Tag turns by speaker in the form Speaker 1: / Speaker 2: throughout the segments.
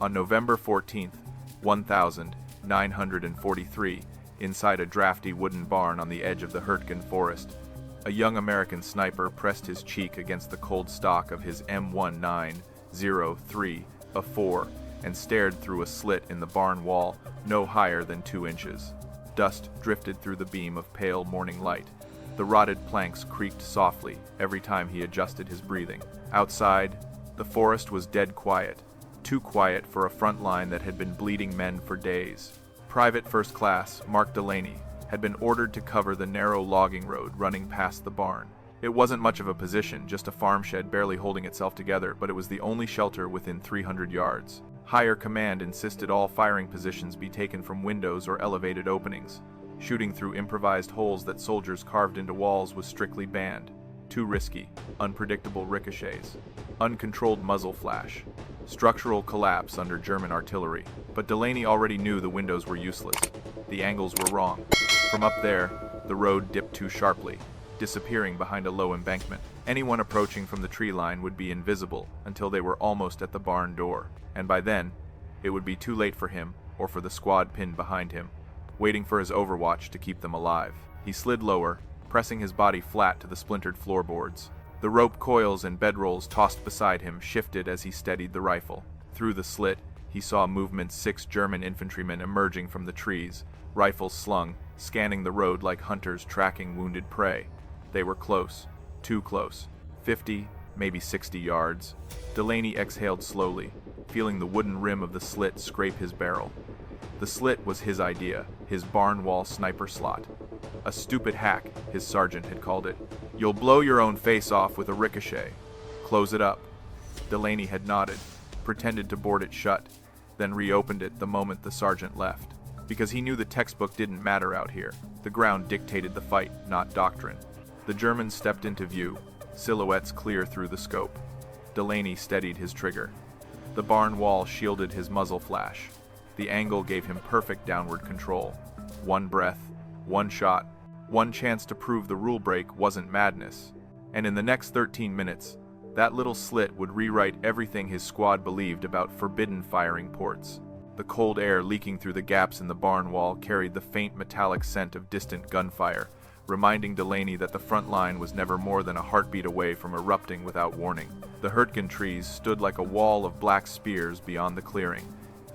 Speaker 1: On November 14, 1943, inside a drafty wooden barn on the edge of the Hürtgen Forest, a young American sniper pressed his cheek against the cold stock of his M1903-4 and stared through a slit in the barn wall no higher than 2 inches. Dust drifted through the beam of pale morning light. The rotted planks creaked softly every time he adjusted his breathing. Outside, the forest was dead quiet, too quiet for a front line that had been bleeding men for days. Private First Class Mark Delaney had been ordered to cover the narrow logging road running past the barn. It wasn't much of a position, just a farm shed barely holding itself together, but it was the only shelter within 300 yards. Higher command insisted all firing positions be taken from windows or elevated openings. Shooting through improvised holes that soldiers carved into walls was strictly banned. Too risky, unpredictable ricochets, uncontrolled muzzle flash, structural collapse under German artillery. But Delaney already knew the windows were useless. The angles were wrong. From up there, the road dipped too sharply, disappearing behind a low embankment. Anyone approaching from the tree line would be invisible until they were almost at the barn door, and by then, it would be too late for him or for the squad pinned behind him, waiting for his overwatch to keep them alive. He slid lower, pressing his body flat to the splintered floorboards. The rope coils and bedrolls tossed beside him shifted as he steadied the rifle. Through the slit, he saw movement 6 German infantrymen emerging from the trees, rifles slung, scanning the road like hunters tracking wounded prey. They were close, too close, 50, maybe 60 yards. Delaney exhaled slowly, feeling the wooden rim of the slit scrape his barrel. The slit was his idea, his barn wall sniper slot. A stupid hack, his sergeant had called it. You'll blow your own face off with a ricochet. Close it up. Delaney had nodded, pretended to board it shut, then reopened it the moment the sergeant left. Because he knew the textbook didn't matter out here. The ground dictated the fight, not doctrine. The Germans stepped into view, silhouettes clear through the scope. Delaney steadied his trigger. The barn wall shielded his muzzle flash. The angle gave him perfect downward control. One breath, one shot, one chance to prove the rule break wasn't madness. And in the next 13 minutes, that little slit would rewrite everything his squad believed about forbidden firing ports. The cold air leaking through the gaps in the barn wall carried the faint metallic scent of distant gunfire, reminding Delaney that the front line was never more than a heartbeat away from erupting without warning. The Hürtgen trees stood like a wall of black spears beyond the clearing,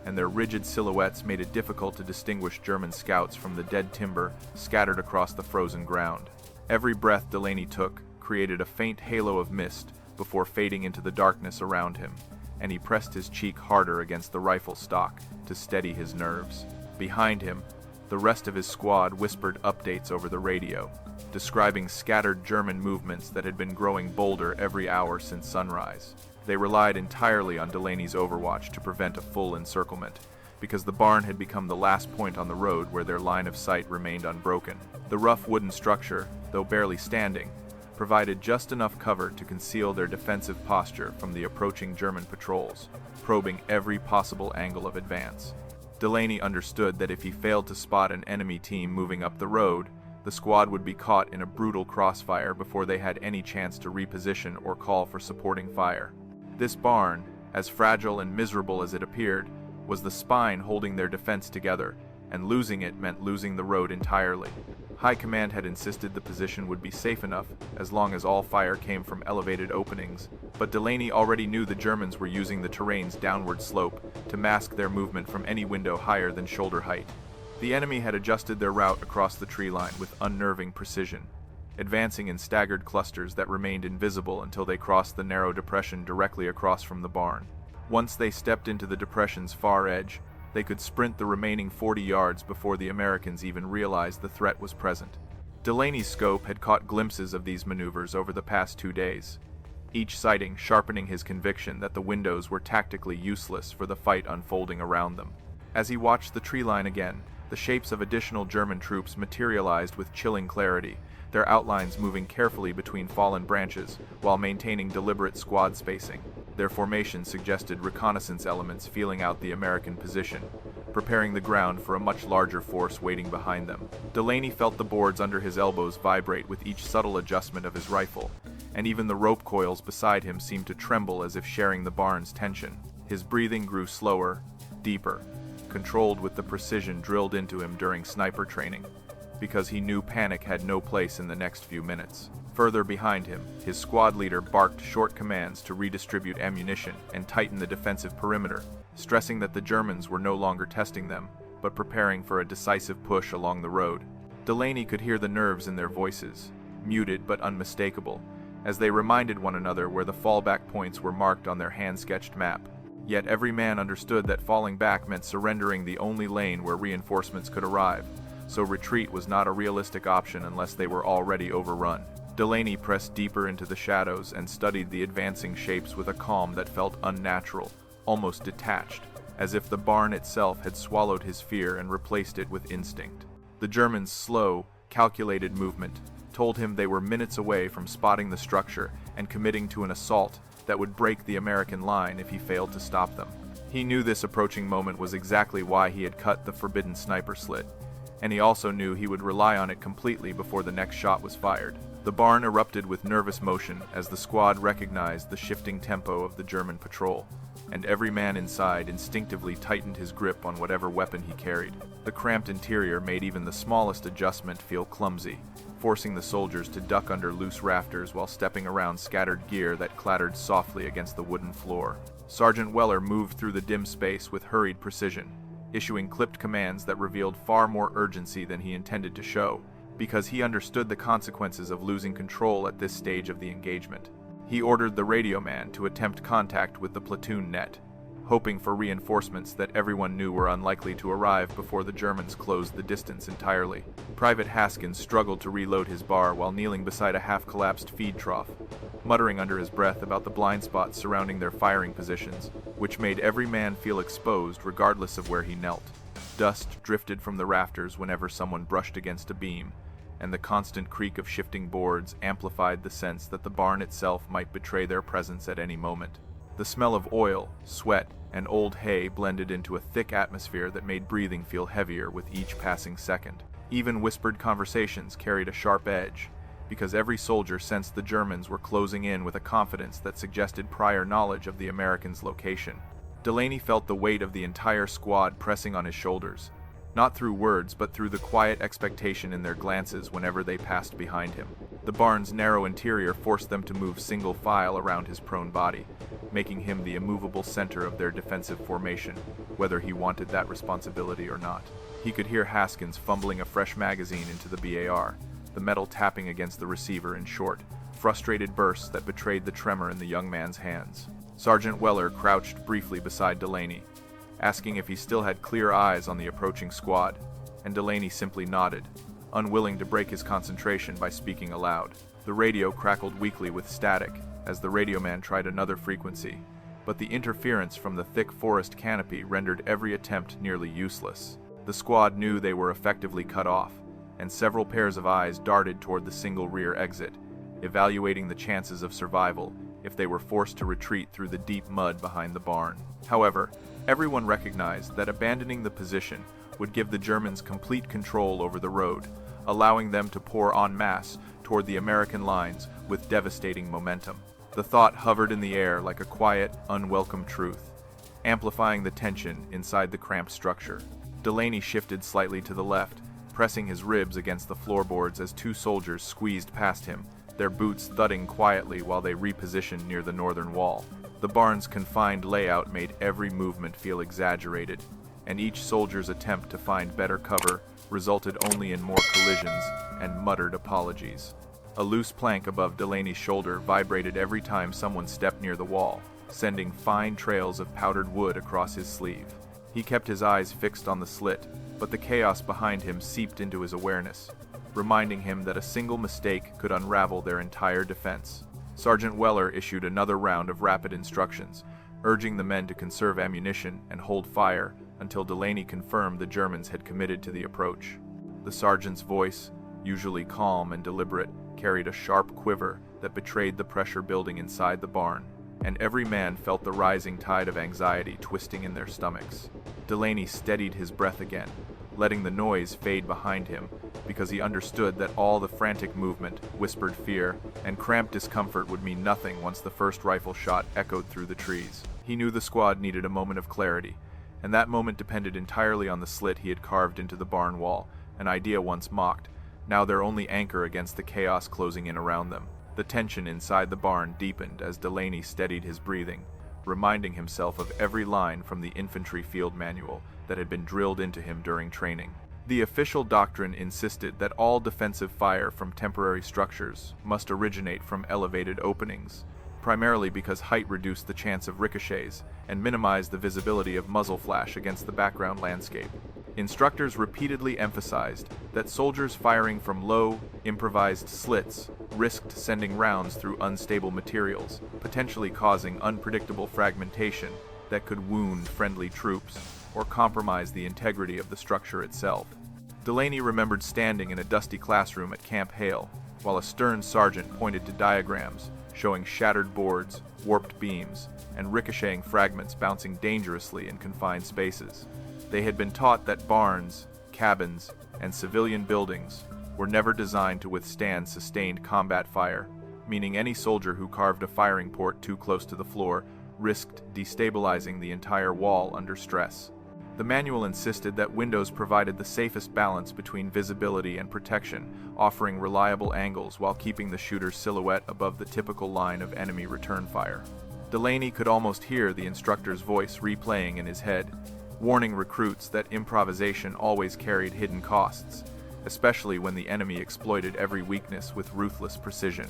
Speaker 1: and their rigid silhouettes made it difficult to distinguish German scouts from the dead timber scattered across the frozen ground. Every breath Delaney took created a faint halo of mist before fading into the darkness around him, and he pressed his cheek harder against the rifle stock to steady his nerves. Behind him, the rest of his squad whispered updates over the radio, describing scattered German movements that had been growing bolder every hour since sunrise. They relied entirely on Delaney's overwatch to prevent a full encirclement, because the barn had become the last point on the road where their line of sight remained unbroken. The rough wooden structure, though barely standing, provided just enough cover to conceal their defensive posture from the approaching German patrols, probing every possible angle of advance. Delaney understood that if he failed to spot an enemy team moving up the road, the squad would be caught in a brutal crossfire before they had any chance to reposition or call for supporting fire. This barn, as fragile and miserable as it appeared, was the spine holding their defense together, and losing it meant losing the road entirely. High Command had insisted the position would be safe enough as long as all fire came from elevated openings, but Delaney already knew the Germans were using the terrain's downward slope to mask their movement from any window higher than shoulder height. The enemy had adjusted their route across the tree line with unnerving precision, advancing in staggered clusters that remained invisible until they crossed the narrow depression directly across from the barn. Once they stepped into the depression's far edge, they could sprint the remaining 40 yards before the Americans even realized the threat was present. Delaney's scope had caught glimpses of these maneuvers over the past 2 days, each sighting sharpening his conviction that the windows were tactically useless for the fight unfolding around them. As he watched the tree line again, the shapes of additional German troops materialized with chilling clarity, their outlines moving carefully between fallen branches while maintaining deliberate squad spacing. Their formation suggested reconnaissance elements feeling out the American position, preparing the ground for a much larger force waiting behind them. Delaney felt the boards under his elbows vibrate with each subtle adjustment of his rifle, and even the rope coils beside him seemed to tremble as if sharing the barn's tension. His breathing grew slower, deeper, controlled with the precision drilled into him during sniper training, because he knew panic had no place in the next few minutes. Further behind him, his squad leader barked short commands to redistribute ammunition and tighten the defensive perimeter, stressing that the Germans were no longer testing them, but preparing for a decisive push along the road. Delaney could hear the nerves in their voices, muted but unmistakable, as they reminded one another where the fallback points were marked on their hand-sketched map. Yet every man understood that falling back meant surrendering the only lane where reinforcements could arrive, so retreat was not a realistic option unless they were already overrun. Delaney pressed deeper into the shadows and studied the advancing shapes with a calm that felt unnatural, almost detached, as if the barn itself had swallowed his fear and replaced it with instinct. The Germans' slow, calculated movement told him they were minutes away from spotting the structure and committing to an assault that would break the American line if he failed to stop them. He knew this approaching moment was exactly why he had cut the forbidden sniper slit, and he also knew he would rely on it completely before the next shot was fired. The barn erupted with nervous motion as the squad recognized the shifting tempo of the German patrol, and every man inside instinctively tightened his grip on whatever weapon he carried. The cramped interior made even the smallest adjustment feel clumsy, forcing the soldiers to duck under loose rafters while stepping around scattered gear that clattered softly against the wooden floor. Sergeant Weller moved through the dim space with hurried precision, issuing clipped commands that revealed far more urgency than he intended to show, because he understood the consequences of losing control at this stage of the engagement. He ordered the radio man to attempt contact with the platoon net, hoping for reinforcements that everyone knew were unlikely to arrive before the Germans closed the distance entirely. Private Haskins struggled to reload his bar while kneeling beside a half-collapsed feed trough, muttering under his breath about the blind spots surrounding their firing positions, which made every man feel exposed regardless of where he knelt. Dust drifted from the rafters whenever someone brushed against a beam, and the constant creak of shifting boards amplified the sense that the barn itself might betray their presence at any moment. The smell of oil, sweat, and old hay blended into a thick atmosphere that made breathing feel heavier with each passing second. Even whispered conversations carried a sharp edge, because every soldier sensed the Germans were closing in with a confidence that suggested prior knowledge of the Americans' location. Delaney felt the weight of the entire squad pressing on his shoulders, not through words but through the quiet expectation in their glances whenever they passed behind him. The barn's narrow interior forced them to move single file around his prone body, making him the immovable center of their defensive formation, whether he wanted that responsibility or not. He could hear Haskins fumbling a fresh magazine into the BAR, the metal tapping against the receiver in short, frustrated bursts that betrayed the tremor in the young man's hands. Sergeant Weller crouched briefly beside Delaney, asking if he still had clear eyes on the approaching squad, and Delaney simply nodded, unwilling to break his concentration by speaking aloud. The radio crackled weakly with static as the radio man tried another frequency, but the interference from the thick forest canopy rendered every attempt nearly useless. The squad knew they were effectively cut off, and several pairs of eyes darted toward the single rear exit, evaluating the chances of survival if they were forced to retreat through the deep mud behind the barn. However, everyone recognized that abandoning the position would give the Germans complete control over the road, allowing them to pour en masse toward the American lines with devastating momentum. The thought hovered in the air like a quiet, unwelcome truth, amplifying the tension inside the cramped structure. Delaney shifted slightly to the left, pressing his ribs against the floorboards as two soldiers squeezed past him, their boots thudding quietly while they repositioned near the northern wall. The barn's confined layout made every movement feel exaggerated, and each soldier's attempt to find better cover resulted only in more collisions and muttered apologies. A loose plank above Delaney's shoulder vibrated every time someone stepped near the wall, sending fine trails of powdered wood across his sleeve. He kept his eyes fixed on the slit, but the chaos behind him seeped into his awareness, reminding him that a single mistake could unravel their entire defense. Sergeant Weller issued another round of rapid instructions, urging the men to conserve ammunition and hold fire until Delaney confirmed the Germans had committed to the approach. The sergeant's voice, usually calm and deliberate, carried a sharp quiver that betrayed the pressure building inside the barn, and every man felt the rising tide of anxiety twisting in their stomachs. Delaney steadied his breath again, letting the noise fade behind him, because he understood that all the frantic movement, whispered fear, and cramped discomfort would mean nothing once the first rifle shot echoed through the trees. He knew the squad needed a moment of clarity, and that moment depended entirely on the slit he had carved into the barn wall, an idea once mocked, now their only anchor against the chaos closing in around them. The tension inside the barn deepened as Delaney steadied his breathing, reminding himself of every line from the infantry field manual that had been drilled into him during training. The official doctrine insisted that all defensive fire from temporary structures must originate from elevated openings, primarily because height reduced the chance of ricochets and minimized the visibility of muzzle flash against the background landscape. Instructors repeatedly emphasized that soldiers firing from low, improvised slits risked sending rounds through unstable materials, potentially causing unpredictable fragmentation that could wound friendly troops or compromise the integrity of the structure itself. Delaney remembered standing in a dusty classroom at Camp Hale, while a stern sergeant pointed to diagrams showing shattered boards, warped beams, and ricocheting fragments bouncing dangerously in confined spaces. They had been taught that barns, cabins, and civilian buildings were never designed to withstand sustained combat fire, meaning any soldier who carved a firing port too close to the floor risked destabilizing the entire wall under stress. The manual insisted that windows provided the safest balance between visibility and protection, offering reliable angles while keeping the shooter's silhouette above the typical line of enemy return fire. Delaney could almost hear the instructor's voice replaying in his head, warning recruits that improvisation always carried hidden costs, especially when the enemy exploited every weakness with ruthless precision.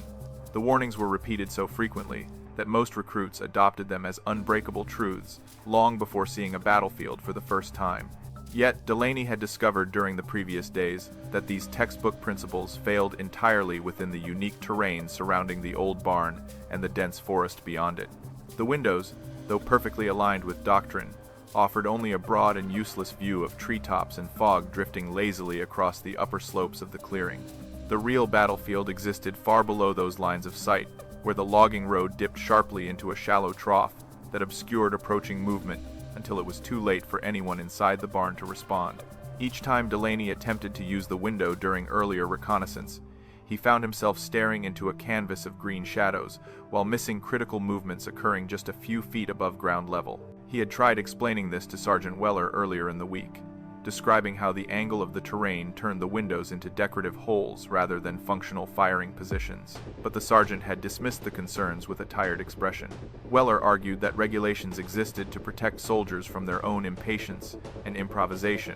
Speaker 1: The warnings were repeated so frequently that most recruits adopted them as unbreakable truths long before seeing a battlefield for the first time. Yet, Delaney had discovered during the previous days that these textbook principles failed entirely within the unique terrain surrounding the old barn and the dense forest beyond it. The windows, though perfectly aligned with doctrine, offered only a broad and useless view of treetops and fog drifting lazily across the upper slopes of the clearing. The real battlefield existed far below those lines of sight, where the logging road dipped sharply into a shallow trough that obscured approaching movement until it was too late for anyone inside the barn to respond. Each time Delaney attempted to use the window during earlier reconnaissance, he found himself staring into a canvas of green shadows, while missing critical movements occurring just a few feet above ground level. He had tried explaining this to Sergeant Weller earlier in the week, describing how the angle of the terrain turned the windows into decorative holes rather than functional firing positions, but the sergeant had dismissed the concerns with a tired expression. Weller argued that regulations existed to protect soldiers from their own impatience and improvisation,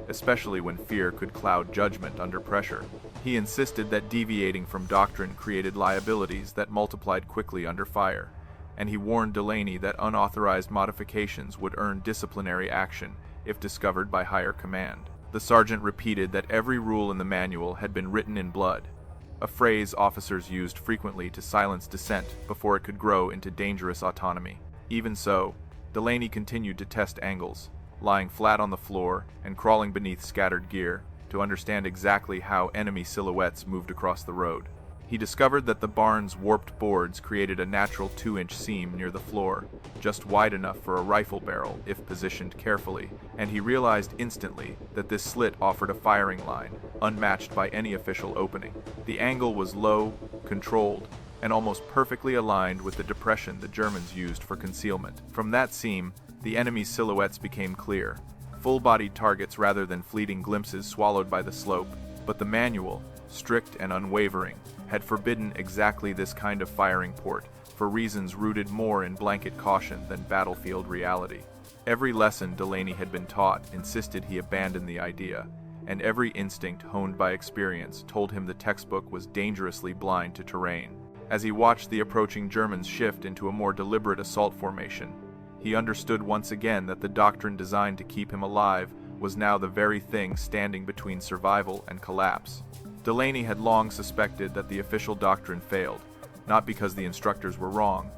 Speaker 1: especially when fear could cloud judgment under pressure. He insisted that deviating from doctrine created liabilities that multiplied quickly under fire, and he warned Delaney that unauthorized modifications would earn disciplinary action if discovered by higher command. The sergeant repeated that every rule in the manual had been written in blood, a phrase officers used frequently to silence dissent before it could grow into dangerous autonomy. Even so, Delaney continued to test angles, lying flat on the floor and crawling beneath scattered gear to understand exactly how enemy silhouettes moved across the road. He discovered that the barn's warped boards created a natural 2-inch seam near the floor, just wide enough for a rifle barrel if positioned carefully, and he realized instantly that this slit offered a firing line, unmatched by any official opening. The angle was low, controlled, and almost perfectly aligned with the depression the Germans used for concealment. From that seam, the enemy's silhouettes became clear, full-bodied targets rather than fleeting glimpses swallowed by the slope. But the manual, strict and unwavering, had forbidden exactly this kind of firing port, for reasons rooted more in blanket caution than battlefield reality. Every lesson Delaney had been taught insisted he abandon the idea, and every instinct honed by experience told him the textbook was dangerously blind to terrain. As he watched the approaching Germans shift into a more deliberate assault formation, he understood once again that the doctrine designed to keep him alive was now the very thing standing between survival and collapse. Delaney had long suspected that the official doctrine failed, not because the instructors were wrong,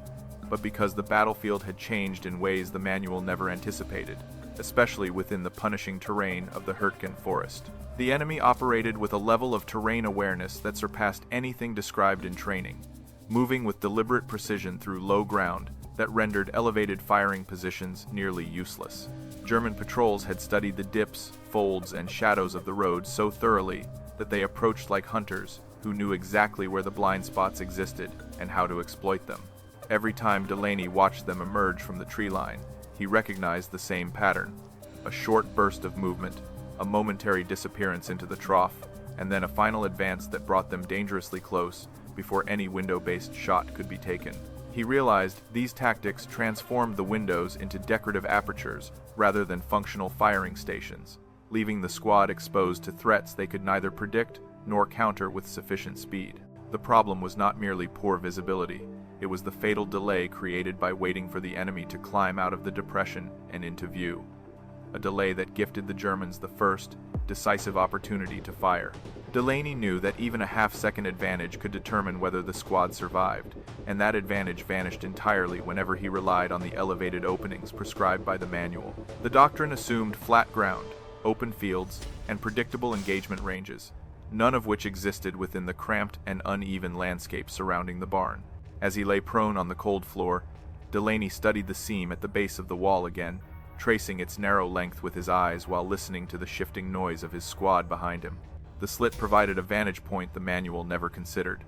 Speaker 1: but because the battlefield had changed in ways the manual never anticipated, especially within the punishing terrain of the Hürtgen Forest. The enemy operated with a level of terrain awareness that surpassed anything described in training, moving with deliberate precision through low ground that rendered elevated firing positions nearly useless. German patrols had studied the dips, folds, and shadows of the road so thoroughly that they approached like hunters who knew exactly where the blind spots existed and how to exploit them. Every time Delaney watched them emerge from the tree line, he recognized the same pattern. A short burst of movement, a momentary disappearance into the trough, and then a final advance that brought them dangerously close before any window-based shot could be taken. He realized these tactics transformed the windows into decorative apertures rather than functional firing stations, leaving the squad exposed to threats they could neither predict nor counter with sufficient speed. The problem was not merely poor visibility, it was the fatal delay created by waiting for the enemy to climb out of the depression and into view. A delay that gifted the Germans the first, decisive opportunity to fire. Delaney knew that even a half-second advantage could determine whether the squad survived, and that advantage vanished entirely whenever he relied on the elevated openings prescribed by the manual. The doctrine assumed flat ground, open fields, and predictable engagement ranges, none of which existed within the cramped and uneven landscape surrounding the barn. As he lay prone on the cold floor, Delaney studied the seam at the base of the wall again, tracing its narrow length with his eyes while listening to the shifting noise of his squad behind him. The slit provided a vantage point the manual never considered,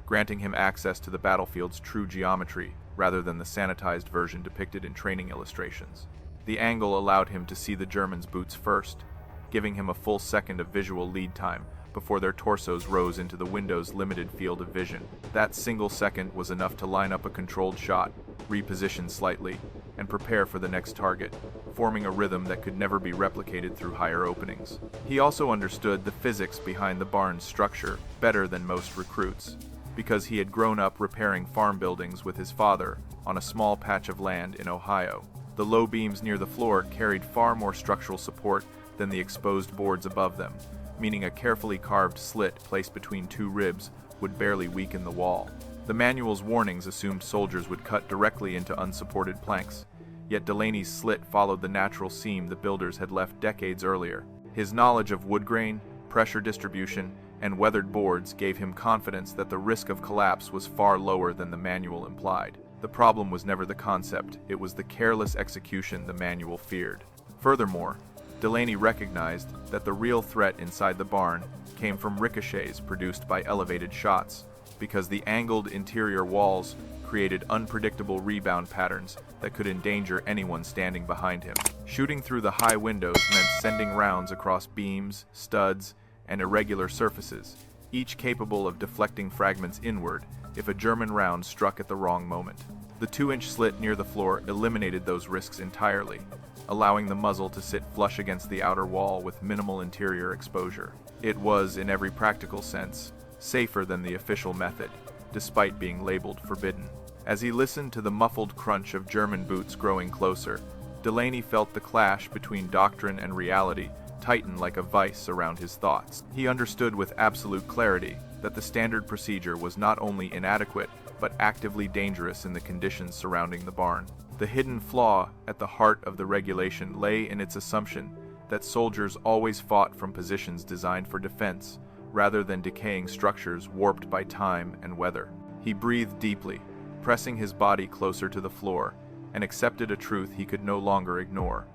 Speaker 1: granting him access to the battlefield's true geometry rather than the sanitized version depicted in training illustrations. The angle allowed him to see the Germans' boots first, giving him a full second of visual lead time before their torsos rose into the window's limited field of vision. That single second was enough to line up a controlled shot, reposition slightly, and prepare for the next target, forming a rhythm that could never be replicated through higher openings. He also understood the physics behind the barn's structure better than most recruits, because he had grown up repairing farm buildings with his father on a small patch of land in Ohio. The low beams near the floor carried far more structural support than the exposed boards above them, meaning a carefully carved slit placed between two ribs would barely weaken the wall. The manual's warnings assumed soldiers would cut directly into unsupported planks, yet Delaney's slit followed the natural seam the builders had left decades earlier. His knowledge of wood grain, pressure distribution, and weathered boards gave him confidence that the risk of collapse was far lower than the manual implied. The problem was never the concept, it was the careless execution the manual feared. Furthermore, Delaney recognized that the real threat inside the barn came from ricochets produced by elevated shots, because the angled interior walls created unpredictable rebound patterns that could endanger anyone standing behind him. Shooting through the high windows meant sending rounds across beams, studs, and irregular surfaces, each capable of deflecting fragments inward if a German round struck at the wrong moment. The 2-inch slit near the floor eliminated those risks entirely, allowing the muzzle to sit flush against the outer wall with minimal interior exposure. It was, in every practical sense, safer than the official method, despite being labeled forbidden. As he listened to the muffled crunch of German boots growing closer, Delaney felt the clash between doctrine and reality tighten like a vice around his thoughts. He understood with absolute clarity that the standard procedure was not only inadequate, but actively dangerous in the conditions surrounding the barn. The hidden flaw at the heart of the regulation lay in its assumption that soldiers always fought from positions designed for defense, rather than decaying structures warped by time and weather. He breathed deeply, pressing his body closer to the floor, and accepted a truth he could no longer ignore.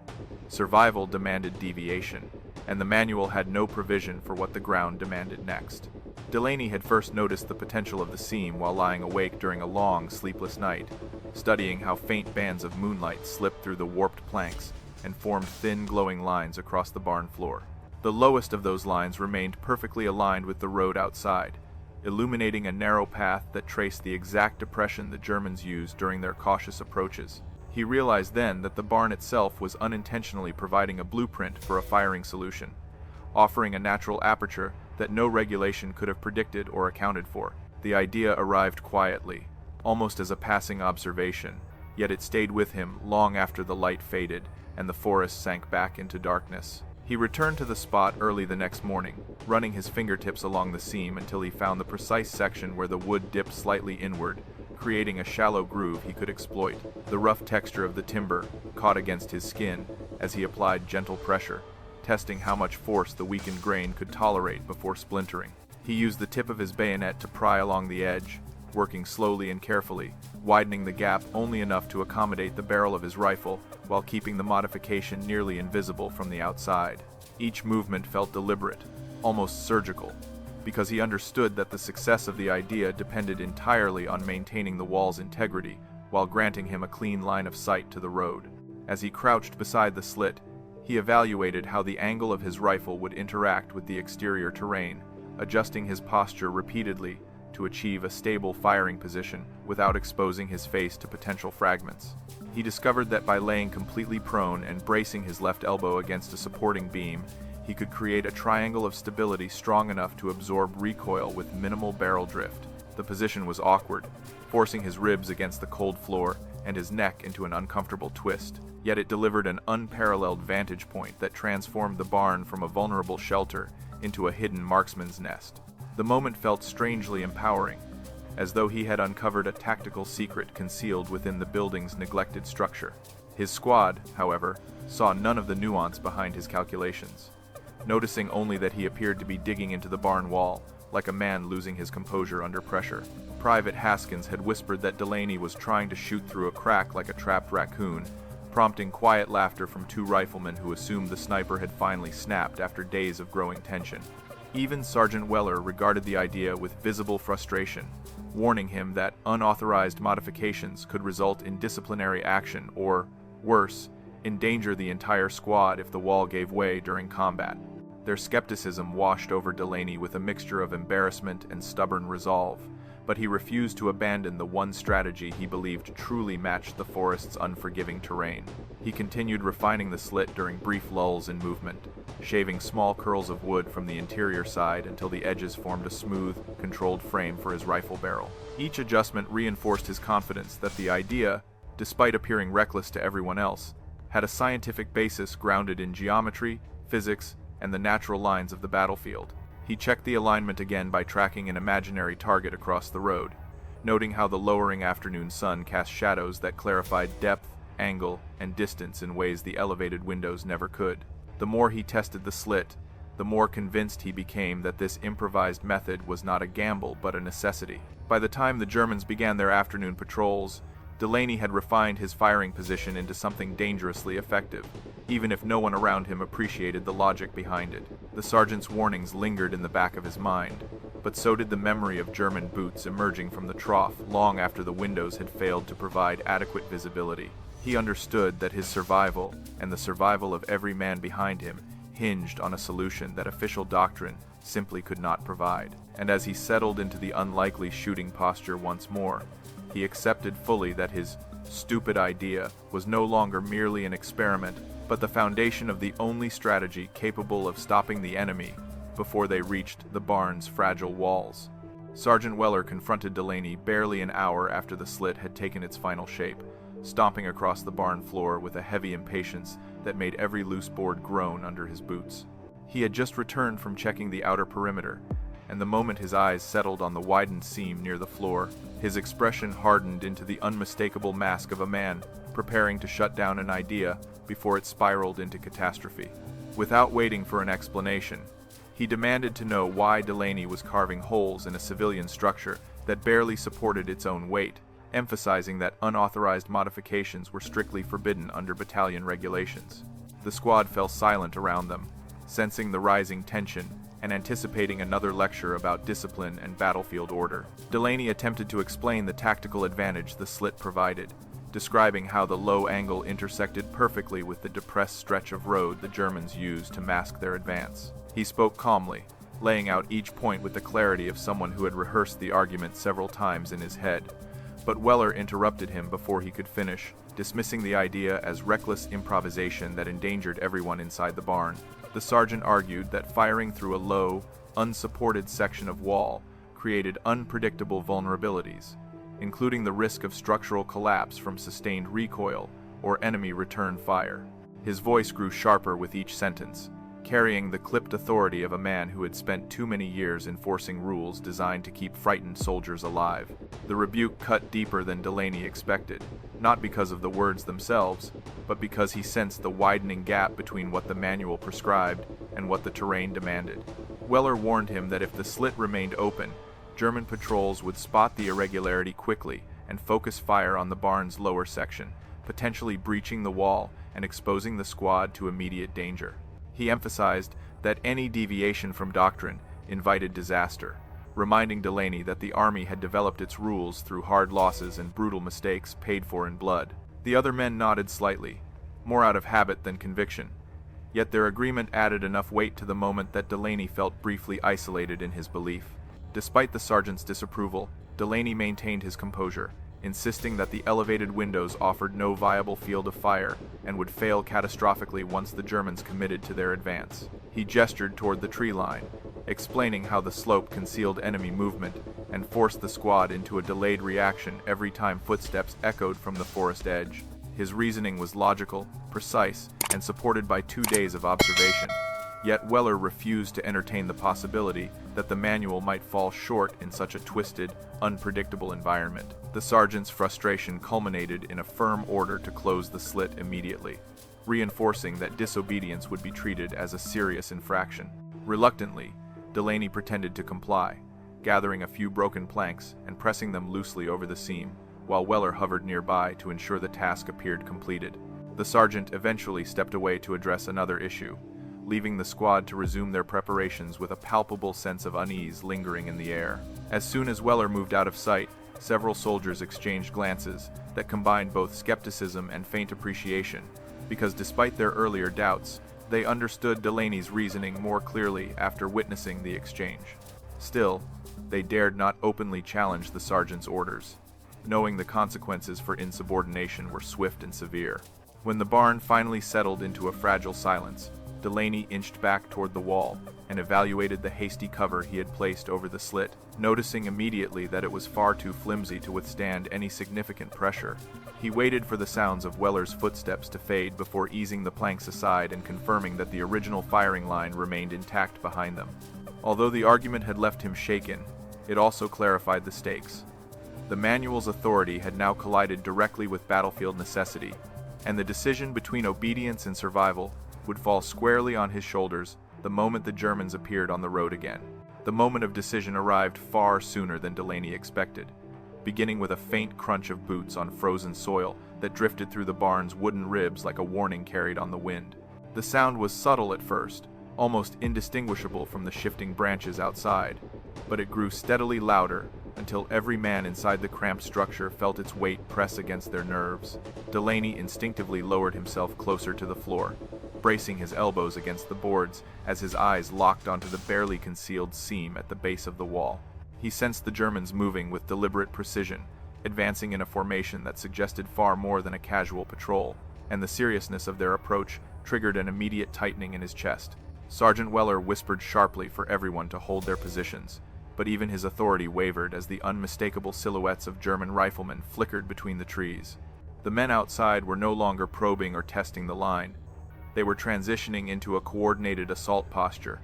Speaker 1: Survival demanded deviation, and the manual had no provision for what the ground demanded next. Delaney had first noticed the potential of the seam while lying awake during a long, sleepless night, studying how faint bands of moonlight slipped through the warped planks and formed thin, glowing lines across the barn floor. The lowest of those lines remained perfectly aligned with the road outside, illuminating a narrow path that traced the exact depression the Germans used during their cautious approaches. He realized then that the barn itself was unintentionally providing a blueprint for a firing solution, offering a natural aperture that no regulation could have predicted or accounted for. The idea arrived quietly, almost as a passing observation, yet it stayed with him long after the light faded and the forest sank back into darkness. He returned to the spot early the next morning, running his fingertips along the seam until he found the precise section where the wood dipped slightly inward, creating a shallow groove he could exploit. The rough texture of the timber caught against his skin as he applied gentle pressure, testing how much force the weakened grain could tolerate before splintering. He used the tip of his bayonet to pry along the edge, working slowly and carefully, widening the gap only enough to accommodate the barrel of his rifle while keeping the modification nearly invisible from the outside. Each movement felt deliberate, almost surgical, because he understood that the success of the idea depended entirely on maintaining the wall's integrity while granting him a clean line of sight to the road. As he crouched beside the slit, he evaluated how the angle of his rifle would interact with the exterior terrain, adjusting his posture repeatedly to achieve a stable firing position without exposing his face to potential fragments. He discovered that by laying completely prone and bracing his left elbow against a supporting beam, he could create a triangle of stability strong enough to absorb recoil with minimal barrel drift. The position was awkward, forcing his ribs against the cold floor and his neck into an uncomfortable twist. Yet it delivered an unparalleled vantage point that transformed the barn from a vulnerable shelter into a hidden marksman's nest. The moment felt strangely empowering, as though he had uncovered a tactical secret concealed within the building's neglected structure. His squad, however, saw none of the nuance behind his calculations, noticing only that he appeared to be digging into the barn wall, like a man losing his composure under pressure. Private Haskins had whispered that Delaney was trying to shoot through a crack like a trapped raccoon, prompting quiet laughter from two riflemen who assumed the sniper had finally snapped after days of growing tension. Even Sergeant Weller regarded the idea with visible frustration, warning him that unauthorized modifications could result in disciplinary action or, worse, endanger the entire squad if the wall gave way during combat. Their skepticism washed over Delaney with a mixture of embarrassment and stubborn resolve, but he refused to abandon the one strategy he believed truly matched the forest's unforgiving terrain. He continued refining the slit during brief lulls in movement, shaving small curls of wood from the interior side until the edges formed a smooth, controlled frame for his rifle barrel. Each adjustment reinforced his confidence that the idea, despite appearing reckless to everyone else, had a scientific basis grounded in geometry, physics, and the natural lines of the battlefield. He checked the alignment again by tracking an imaginary target across the road, noting how the lowering afternoon sun cast shadows that clarified depth, angle, and distance in ways the elevated windows never could. The more he tested the slit, the more convinced he became that this improvised method was not a gamble but a necessity. By the time the Germans began their afternoon patrols, Delaney had refined his firing position into something dangerously effective, even if no one around him appreciated the logic behind it. The sergeant's warnings lingered in the back of his mind, but so did the memory of German boots emerging from the trough long after the windows had failed to provide adequate visibility. He understood that his survival, and the survival of every man behind him, hinged on a solution that official doctrine simply could not provide. And as he settled into the unlikely shooting posture once more, he accepted fully that his stupid idea was no longer merely an experiment, but the foundation of the only strategy capable of stopping the enemy before they reached the barn's fragile walls. Sergeant Weller confronted Delaney barely an hour after the slit had taken its final shape, stomping across the barn floor with a heavy impatience that made every loose board groan under his boots. He had just returned from checking the outer perimeter, and the moment his eyes settled on the widened seam near the floor, his expression hardened into the unmistakable mask of a man preparing to shut down an idea before it spiraled into catastrophe. Without waiting for an explanation, he demanded to know why Delaney was carving holes in a civilian structure that barely supported its own weight, emphasizing that unauthorized modifications were strictly forbidden under battalion regulations. The squad fell silent around them, sensing the rising tension and anticipating another lecture about discipline and battlefield order. Delaney attempted to explain the tactical advantage the slit provided, describing how the low angle intersected perfectly with the depressed stretch of road the Germans used to mask their advance. He spoke calmly, laying out each point with the clarity of someone who had rehearsed the argument several times in his head. But Weller interrupted him before he could finish, dismissing the idea as reckless improvisation that endangered everyone inside the barn. The sergeant argued that firing through a low, unsupported section of wall created unpredictable vulnerabilities, including the risk of structural collapse from sustained recoil or enemy return fire. His voice grew sharper with each sentence, carrying the clipped authority of a man who had spent too many years enforcing rules designed to keep frightened soldiers alive. The rebuke cut deeper than Delaney expected, not because of the words themselves, but because he sensed the widening gap between what the manual prescribed and what the terrain demanded. Weller warned him that if the slit remained open, German patrols would spot the irregularity quickly and focus fire on the barn's lower section, potentially breaching the wall and exposing the squad to immediate danger. He emphasized that any deviation from doctrine invited disaster, reminding Delaney that the army had developed its rules through hard losses and brutal mistakes paid for in blood. The other men nodded slightly, more out of habit than conviction, yet their agreement added enough weight to the moment that Delaney felt briefly isolated in his belief. Despite the sergeant's disapproval, Delaney maintained his composure, insisting that the elevated windows offered no viable field of fire and would fail catastrophically once the Germans committed to their advance. He gestured toward the tree line, explaining how the slope concealed enemy movement and forced the squad into a delayed reaction every time footsteps echoed from the forest edge. His reasoning was logical, precise, and supported by 2 days of observation. Yet Weller refused to entertain the possibility that the manual might fall short in such a twisted, unpredictable environment. The sergeant's frustration culminated in a firm order to close the slit immediately, reinforcing that disobedience would be treated as a serious infraction. Reluctantly, Delaney pretended to comply, gathering a few broken planks and pressing them loosely over the seam, while Weller hovered nearby to ensure the task appeared completed. The sergeant eventually stepped away to address another issue, leaving the squad to resume their preparations with a palpable sense of unease lingering in the air. As soon as Weller moved out of sight, several soldiers exchanged glances that combined both skepticism and faint appreciation, because despite their earlier doubts, they understood Delaney's reasoning more clearly after witnessing the exchange. Still, they dared not openly challenge the sergeant's orders, knowing the consequences for insubordination were swift and severe. When the barn finally settled into a fragile silence, Delaney inched back toward the wall and evaluated the hasty cover he had placed over the slit, noticing immediately that it was far too flimsy to withstand any significant pressure. He waited for the sounds of Weller's footsteps to fade before easing the planks aside and confirming that the original firing line remained intact behind them. Although the argument had left him shaken, it also clarified the stakes. The manual's authority had now collided directly with battlefield necessity, and the decision between obedience and survival would fall squarely on his shoulders the moment the Germans appeared on the road again. The moment of decision arrived far sooner than Delaney expected, beginning with a faint crunch of boots on frozen soil that drifted through the barn's wooden ribs like a warning carried on the wind. The sound was subtle at first, almost indistinguishable from the shifting branches outside, but it grew steadily louder until every man inside the cramped structure felt its weight press against their nerves. Delaney instinctively lowered himself closer to the floor, bracing his elbows against the boards as his eyes locked onto the barely concealed seam at the base of the wall. He sensed the Germans moving with deliberate precision, advancing in a formation that suggested far more than a casual patrol, and the seriousness of their approach triggered an immediate tightening in his chest. Sergeant Weller whispered sharply for everyone to hold their positions, but even his authority wavered as the unmistakable silhouettes of German riflemen flickered between the trees. The men outside were no longer probing or testing the line. They were transitioning into a coordinated assault posture,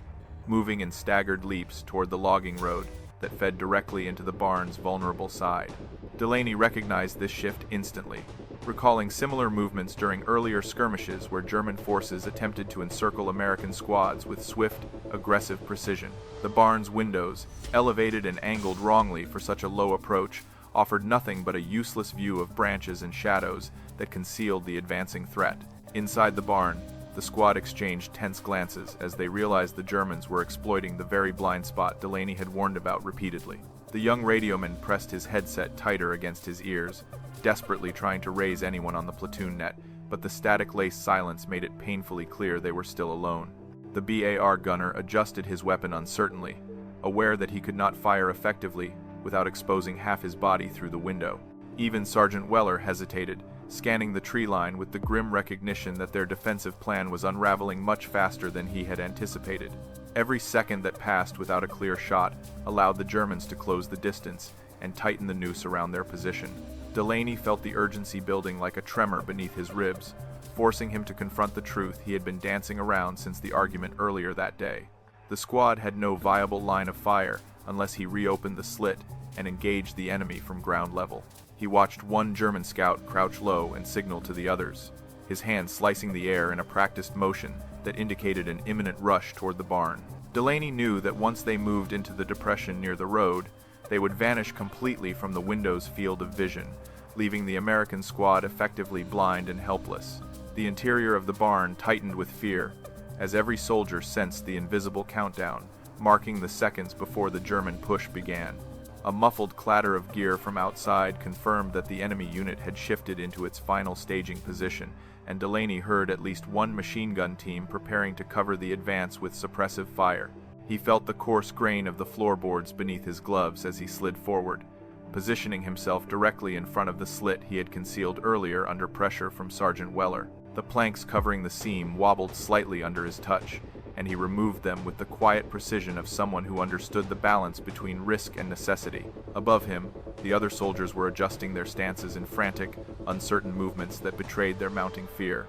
Speaker 1: moving in staggered leaps toward the logging road that fed directly into the barn's vulnerable side. Delaney recognized this shift instantly, recalling similar movements during earlier skirmishes where German forces attempted to encircle American squads with swift, aggressive precision. The barn's windows, elevated and angled wrongly for such a low approach, offered nothing but a useless view of branches and shadows that concealed the advancing threat. Inside the barn, the squad exchanged tense glances as they realized the Germans were exploiting the very blind spot Delaney had warned about repeatedly. The young radioman pressed his headset tighter against his ears, desperately trying to raise anyone on the platoon net, but the static-laced silence made it painfully clear they were still alone. The BAR gunner adjusted his weapon uncertainly, aware that he could not fire effectively without exposing half his body through the window. Even Sergeant Weller hesitated, scanning the tree line with the grim recognition that their defensive plan was unraveling much faster than he had anticipated. Every second that passed without a clear shot allowed the Germans to close the distance and tighten the noose around their position. Delaney felt the urgency building like a tremor beneath his ribs, forcing him to confront the truth he had been dancing around since the argument earlier that day. The squad had no viable line of fire unless he reopened the slit and engaged the enemy from ground level. He watched one German scout crouch low and signal to the others, his hand slicing the air in a practiced motion that indicated an imminent rush toward the barn. Delaney knew that once they moved into the depression near the road, they would vanish completely from the window's field of vision, leaving the American squad effectively blind and helpless. The interior of the barn tightened with fear, as every soldier sensed the invisible countdown, marking the seconds before the German push began. A muffled clatter of gear from outside confirmed that the enemy unit had shifted into its final staging position, and Delaney heard at least one machine gun team preparing to cover the advance with suppressive fire. He felt the coarse grain of the floorboards beneath his gloves as he slid forward, positioning himself directly in front of the slit he had concealed earlier under pressure from Sergeant Weller. The planks covering the seam wobbled slightly under his touch, and he removed them with the quiet precision of someone who understood the balance between risk and necessity. Above him, the other soldiers were adjusting their stances in frantic, uncertain movements that betrayed their mounting fear.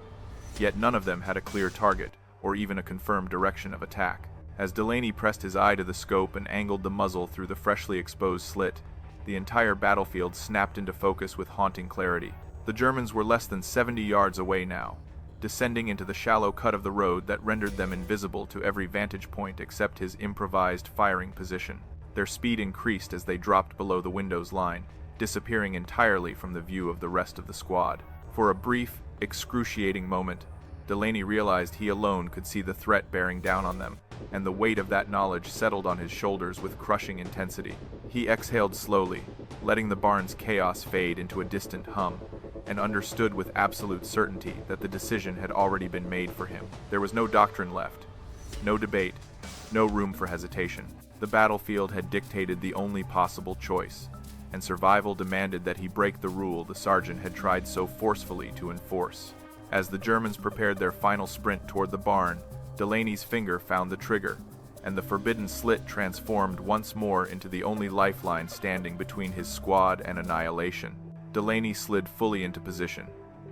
Speaker 1: Yet none of them had a clear target, or even a confirmed direction of attack. As Delaney pressed his eye to the scope and angled the muzzle through the freshly exposed slit, the entire battlefield snapped into focus with haunting clarity. The Germans were less than 70 yards away now, descending into the shallow cut of the road that rendered them invisible to every vantage point except his improvised firing position. Their speed increased as they dropped below the window's line, disappearing entirely from the view of the rest of the squad. For a brief, excruciating moment, Delaney realized he alone could see the threat bearing down on them, and the weight of that knowledge settled on his shoulders with crushing intensity. He exhaled slowly, letting the barn's chaos fade into a distant hum, and understood with absolute certainty that the decision had already been made for him. There was no doctrine left, no debate, no room for hesitation. The battlefield had dictated the only possible choice, and survival demanded that he break the rule the sergeant had tried so forcefully to enforce. As the Germans prepared their final sprint toward the barn, Delaney's finger found the trigger, and the forbidden slit transformed once more into the only lifeline standing between his squad and annihilation. Delaney slid fully into position,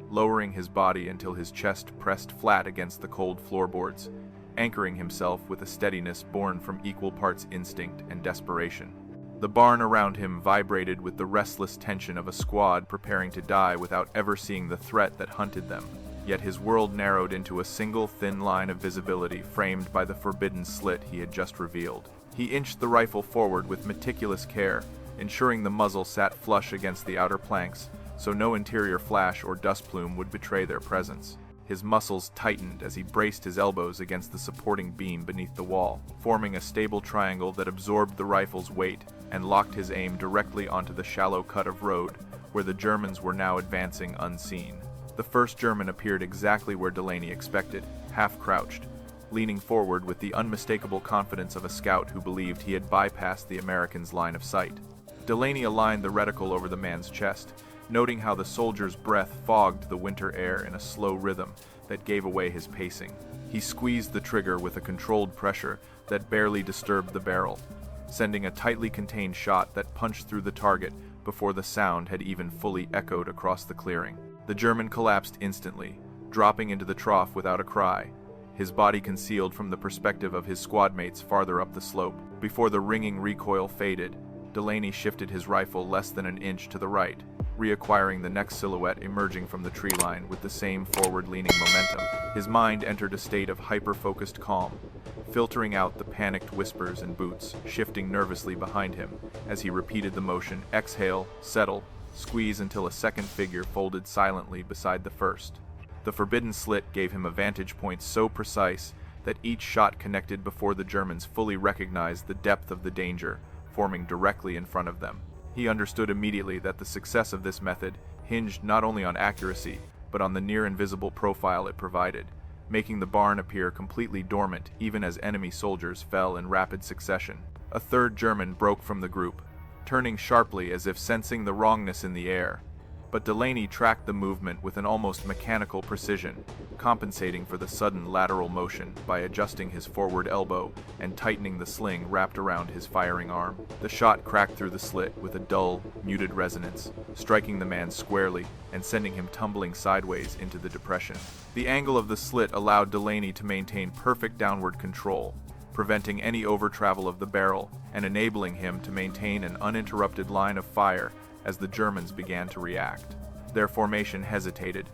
Speaker 1: lowering his body until his chest pressed flat against the cold floorboards, anchoring himself with a steadiness born from equal parts instinct and desperation. The barn around him vibrated with the restless tension of a squad preparing to die without ever seeing the threat that hunted them. Yet his world narrowed into a single thin line of visibility framed by the forbidden slit he had just revealed. He inched the rifle forward with meticulous care, ensuring the muzzle sat flush against the outer planks, so no interior flash or dust plume would betray their presence. His muscles tightened as he braced his elbows against the supporting beam beneath the wall, forming a stable triangle that absorbed the rifle's weight and locked his aim directly onto the shallow cut of road where the Germans were now advancing unseen. The first German appeared exactly where Delaney expected, half-crouched, leaning forward with the unmistakable confidence of a scout who believed he had bypassed the American's line of sight. Delaney aligned the reticle over the man's chest, noting how the soldier's breath fogged the winter air in a slow rhythm that gave away his pacing. He squeezed the trigger with a controlled pressure that barely disturbed the barrel, sending a tightly contained shot that punched through the target before the sound had even fully echoed across the clearing. The German collapsed instantly, dropping into the trough without a cry, his body concealed from the perspective of his squadmates farther up the slope. Before the ringing recoil faded, Delaney shifted his rifle less than an inch to the right, reacquiring the next silhouette emerging from the tree line with the same forward-leaning momentum. His mind entered a state of hyper-focused calm, filtering out the panicked whispers and boots shifting nervously behind him as he repeated the motion: exhale, settle, squeeze until a second figure folded silently beside the first. The forbidden slit gave him a vantage point so precise that each shot connected before the Germans fully recognized the depth of the danger forming directly in front of them. He understood immediately that the success of this method hinged not only on accuracy, but on the near-invisible profile it provided, making the barn appear completely dormant even as enemy soldiers fell in rapid succession. A third German broke from the group, turning sharply as if sensing the wrongness in the air, but Delaney tracked the movement with an almost mechanical precision, compensating for the sudden lateral motion by adjusting his forward elbow and tightening the sling wrapped around his firing arm. The shot cracked through the slit with a dull, muted resonance, striking the man squarely and sending him tumbling sideways into the depression. The angle of the slit allowed Delaney to maintain perfect downward control, preventing any over-travel of the barrel and enabling him to maintain an uninterrupted line of fire as the Germans began to react. Their formation hesitated,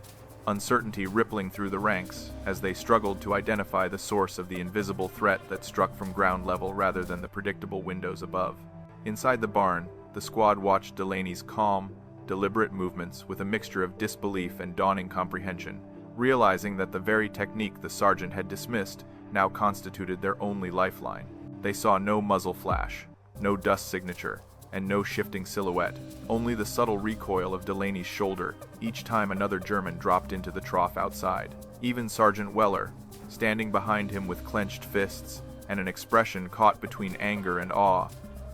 Speaker 1: uncertainty rippling through the ranks as they struggled to identify the source of the invisible threat that struck from ground level rather than the predictable windows above. Inside the barn, the squad watched Delaney's calm, deliberate movements with a mixture of disbelief and dawning comprehension, realizing that the very technique the sergeant had dismissed now constituted their only lifeline. They saw no muzzle flash, no dust signature, and no shifting silhouette, only the subtle recoil of Delaney's shoulder each time another German dropped into the trough outside. Even Sergeant Weller, standing behind him with clenched fists and an expression caught between anger and awe,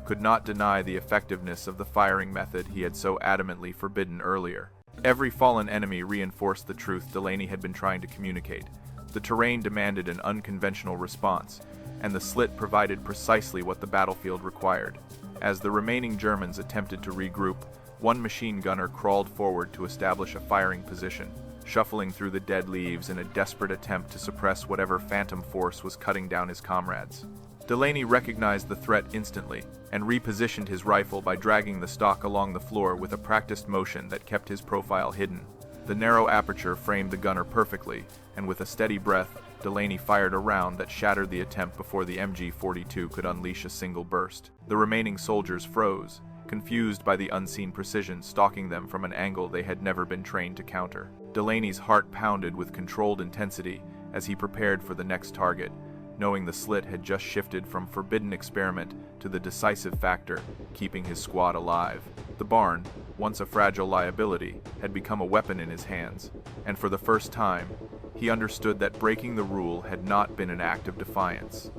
Speaker 1: could not deny the effectiveness of the firing method he had so adamantly forbidden earlier. Every fallen enemy reinforced the truth Delaney had been trying to communicate. The terrain demanded an unconventional response, and the slit provided precisely what the battlefield required. As the remaining Germans attempted to regroup, one machine gunner crawled forward to establish a firing position, shuffling through the dead leaves in a desperate attempt to suppress whatever phantom force was cutting down his comrades. Delaney recognized the threat instantly and repositioned his rifle by dragging the stock along the floor with a practiced motion that kept his profile hidden. The narrow aperture framed the gunner perfectly, and with a steady breath, Delaney fired a round that shattered the attempt before the MG-42 could unleash a single burst. The remaining soldiers froze, confused by the unseen precision stalking them from an angle they had never been trained to counter. Delaney's heart pounded with controlled intensity as he prepared for the next target, knowing the slit had just shifted from forbidden experiment to the decisive factor, keeping his squad alive. The barn, once a fragile liability, had become a weapon in his hands, and for the first time, he understood that breaking the rule had not been an act of defiance.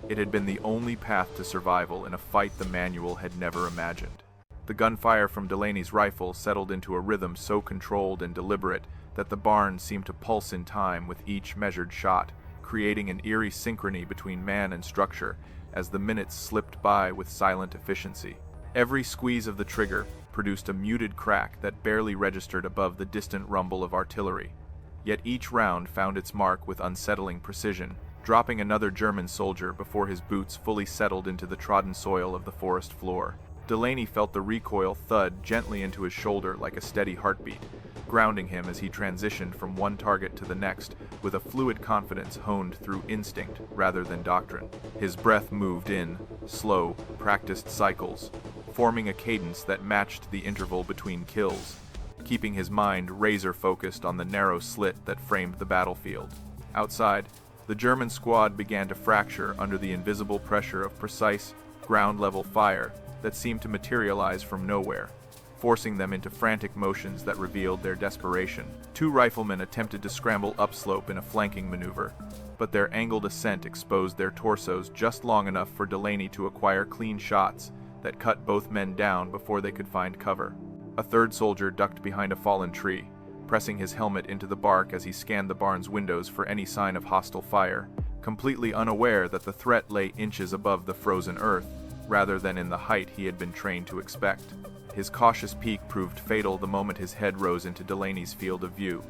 Speaker 1: It had been the only path to survival in a fight the manual had never imagined. The gunfire from Delaney's rifle settled into a rhythm so controlled and deliberate that the barn seemed to pulse in time with each measured shot, creating an eerie synchrony between man and structure as the minutes slipped by with silent efficiency. Every squeeze of the trigger produced a muted crack that barely registered above the distant rumble of artillery. Yet each round found its mark with unsettling precision, dropping another German soldier before his boots fully settled into the trodden soil of the forest floor. Delaney felt the recoil thud gently into his shoulder like a steady heartbeat, grounding him as he transitioned from one target to the next with a fluid confidence honed through instinct rather than doctrine. His breath moved in slow, practiced cycles, forming a cadence that matched the interval between kills, keeping his mind razor-focused on the narrow slit that framed the battlefield. Outside, the German squad began to fracture under the invisible pressure of precise, ground-level fire that seemed to materialize from nowhere, forcing them into frantic motions that revealed their desperation. Two riflemen attempted to scramble upslope in a flanking maneuver, but their angled ascent exposed their torsos just long enough for Delaney to acquire clean shots that cut both men down before they could find cover. A third soldier ducked behind a fallen tree, pressing his helmet into the bark as he scanned the barn's windows for any sign of hostile fire, completely unaware that the threat lay inches above the frozen earth, rather than in the height he had been trained to expect. His cautious peek proved fatal the moment his head rose into Delaney's field of view,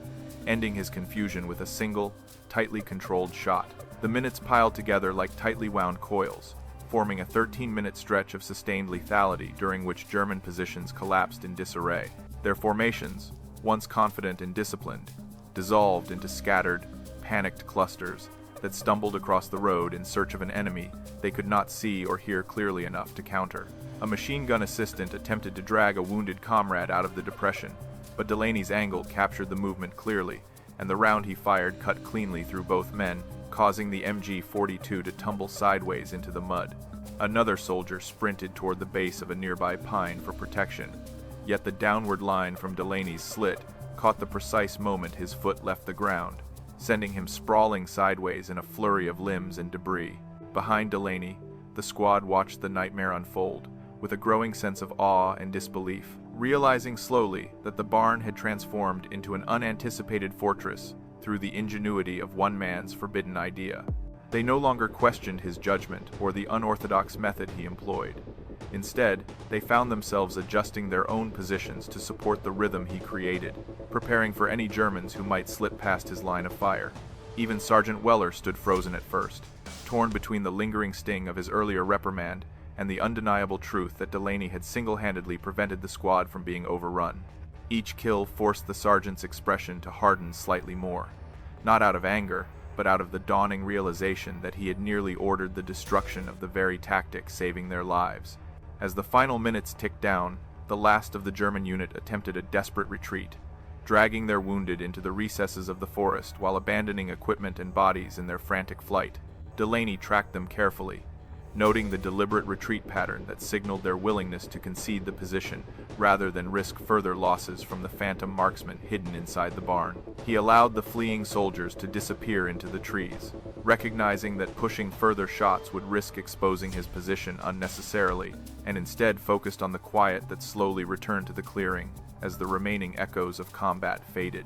Speaker 1: ending his confusion with a single, tightly controlled shot. The minutes piled together like tightly wound coils, forming a 13-minute stretch of sustained lethality during which German positions collapsed in disarray. Their formations, once confident and disciplined, dissolved into scattered, panicked clusters that stumbled across the road in search of an enemy they could not see or hear clearly enough to counter. A machine gun assistant attempted to drag a wounded comrade out of the depression, but Delaney's angle captured the movement clearly, and the round he fired cut cleanly through both men, causing the MG-42 to tumble sideways into the mud. Another soldier sprinted toward the base of a nearby pine for protection, yet the downward line from Delaney's slit caught the precise moment his foot left the ground, sending him sprawling sideways in a flurry of limbs and debris. Behind Delaney, the squad watched the nightmare unfold, with a growing sense of awe and disbelief, realizing slowly that the barn had transformed into an unanticipated fortress through the ingenuity of one man's forbidden idea. They no longer questioned his judgment or the unorthodox method he employed. Instead, they found themselves adjusting their own positions to support the rhythm he created, preparing for any Germans who might slip past his line of fire. Even Sergeant Weller stood frozen at first, torn between the lingering sting of his earlier reprimand and the undeniable truth that Delaney had single-handedly prevented the squad from being overrun. Each kill forced the sergeant's expression to harden slightly more, not out of anger, but out of the dawning realization that he had nearly ordered the destruction of the very tactic saving their lives. As the final minutes ticked down, the last of the German unit attempted a desperate retreat, dragging their wounded into the recesses of the forest while abandoning equipment and bodies in their frantic flight. Delaney tracked them carefully, noting the deliberate retreat pattern that signaled their willingness to concede the position rather than risk further losses from the phantom marksman hidden inside the barn. He allowed the fleeing soldiers to disappear into the trees, recognizing that pushing further shots would risk exposing his position unnecessarily, and instead focused on the quiet that slowly returned to the clearing as the remaining echoes of combat faded.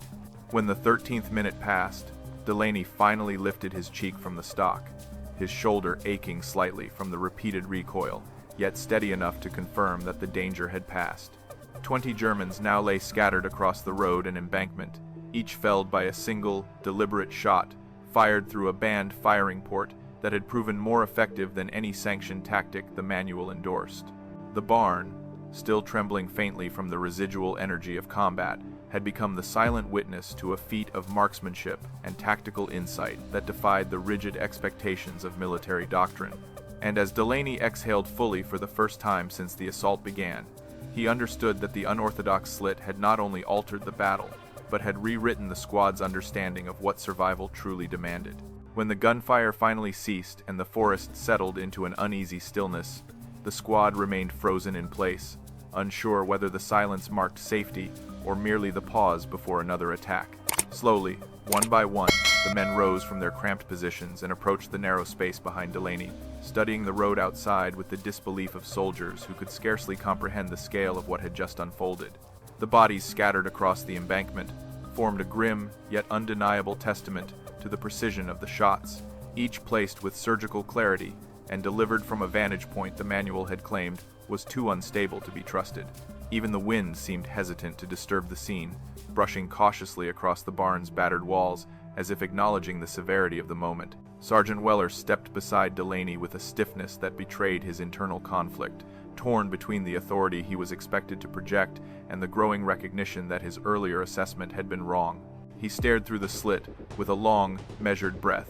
Speaker 1: When the 13th minute passed, Delaney finally lifted his cheek from the stock, his shoulder aching slightly from the repeated recoil, yet steady enough to confirm that the danger had passed. 20 Germans now lay scattered across the road and embankment, each felled by a single, deliberate shot, fired through a banned firing port that had proven more effective than any sanctioned tactic the manual endorsed. The barn, still trembling faintly from the residual energy of combat, had become the silent witness to a feat of marksmanship and tactical insight that defied the rigid expectations of military doctrine. And as Delaney exhaled fully for the first time since the assault began, he understood that the unorthodox slit had not only altered the battle, but had rewritten the squad's understanding of what survival truly demanded. When the gunfire finally ceased and the forest settled into an uneasy stillness, the squad remained frozen in place, unsure whether the silence marked safety or merely the pause before another attack. Slowly, one by one, the men rose from their cramped positions and approached the narrow space behind Delaney, studying the road outside with the disbelief of soldiers who could scarcely comprehend the scale of what had just unfolded. The bodies scattered across the embankment formed a grim yet undeniable testament to the precision of the shots, each placed with surgical clarity and delivered from a vantage point the manual had claimed was too unstable to be trusted. Even the wind seemed hesitant to disturb the scene, brushing cautiously across the barn's battered walls as if acknowledging the severity of the moment. Sergeant Weller stepped beside Delaney with a stiffness that betrayed his internal conflict, torn between the authority he was expected to project and the growing recognition that his earlier assessment had been wrong. He stared through the slit with a long, measured breath,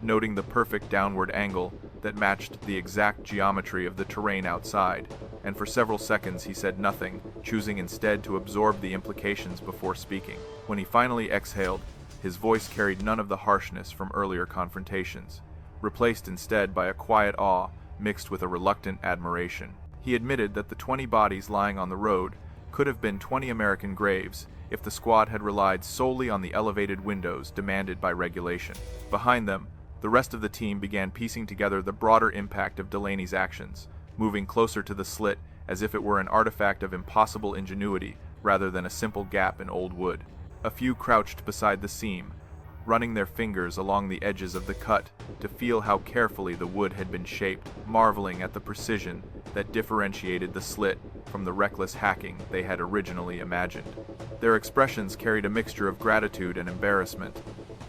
Speaker 1: noting the perfect downward angle that matched the exact geometry of the terrain outside, and for several seconds he said nothing, choosing instead to absorb the implications before speaking. When he finally exhaled, his voice carried none of the harshness from earlier confrontations, replaced instead by a quiet awe mixed with a reluctant admiration. He admitted that the 20 bodies lying on the road could have been 20 American graves if the squad had relied solely on the elevated windows demanded by regulation. Behind them, the rest of the team began piecing together the broader impact of Delaney's actions, moving closer to the slit as if it were an artifact of impossible ingenuity rather than a simple gap in old wood. A few crouched beside the seam, running their fingers along the edges of the cut to feel how carefully the wood had been shaped, marveling at the precision that differentiated the slit from the reckless hacking they had originally imagined. Their expressions carried a mixture of gratitude and embarrassment,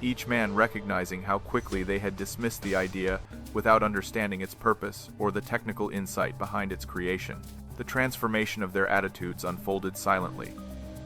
Speaker 1: each man recognizing how quickly they had dismissed the idea without understanding its purpose or the technical insight behind its creation. The transformation of their attitudes unfolded silently,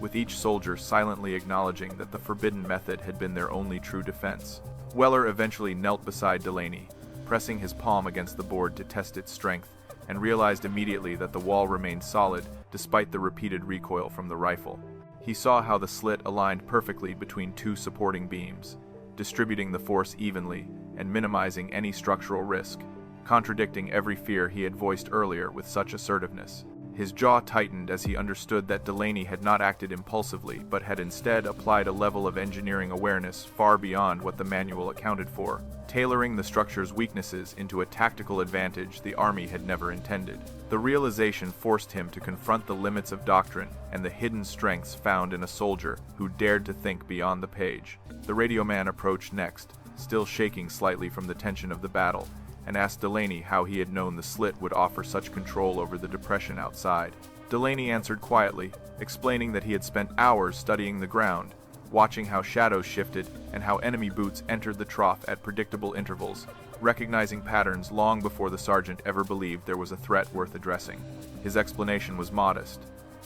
Speaker 1: with each soldier silently acknowledging that the forbidden method had been their only true defense. Weller eventually knelt beside Delaney, pressing his palm against the board to test its strength, and realized immediately that the wall remained solid despite the repeated recoil from the rifle. He saw how the slit aligned perfectly between two supporting beams, distributing the force evenly and minimizing any structural risk, contradicting every fear he had voiced earlier with such assertiveness. His jaw tightened as he understood that Delaney had not acted impulsively, but had instead applied a level of engineering awareness far beyond what the manual accounted for, tailoring the structure's weaknesses into a tactical advantage the Army had never intended. The realization forced him to confront the limits of doctrine and the hidden strengths found in a soldier who dared to think beyond the page. The radio man approached next, still shaking slightly from the tension of the battle, and asked Delaney how he had known the slit would offer such control over the depression outside. Delaney answered quietly, explaining that he had spent hours studying the ground, watching how shadows shifted and how enemy boots entered the trough at predictable intervals, recognizing patterns long before the sergeant ever believed there was a threat worth addressing. His explanation was modest,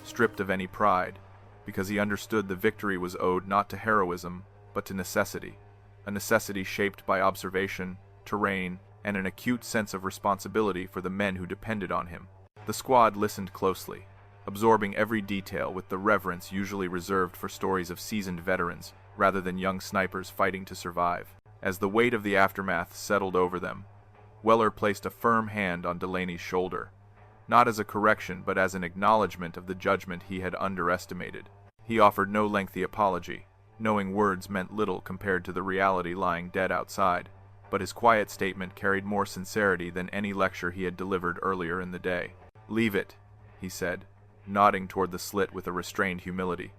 Speaker 1: stripped of any pride, because he understood the victory was owed not to heroism, but to necessity, a necessity shaped by observation, terrain, and an acute sense of responsibility for the men who depended on him. The squad listened closely, absorbing every detail with the reverence usually reserved for stories of seasoned veterans rather than young snipers fighting to survive. As the weight of the aftermath settled over them, Weller placed a firm hand on Delaney's shoulder, not as a correction but as an acknowledgement of the judgment he had underestimated. He offered no lengthy apology, knowing words meant little compared to the reality lying dead outside, but his quiet statement carried more sincerity than any lecture he had delivered earlier in the day. "Leave it," he said, nodding toward the slit with a restrained humility.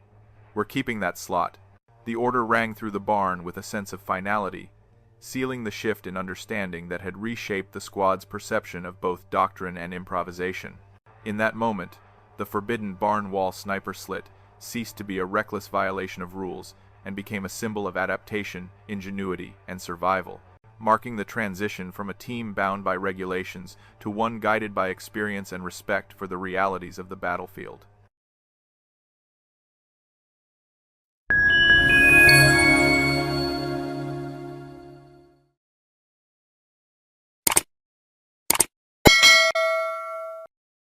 Speaker 1: "We're keeping that slot." The order rang through the barn with a sense of finality, sealing the shift in understanding that had reshaped the squad's perception of both doctrine and improvisation. In that moment, the forbidden barn wall sniper slit ceased to be a reckless violation of rules and became a symbol of adaptation, ingenuity, and survival, marking the transition from a team bound by regulations to one guided by experience and respect for the realities of the battlefield.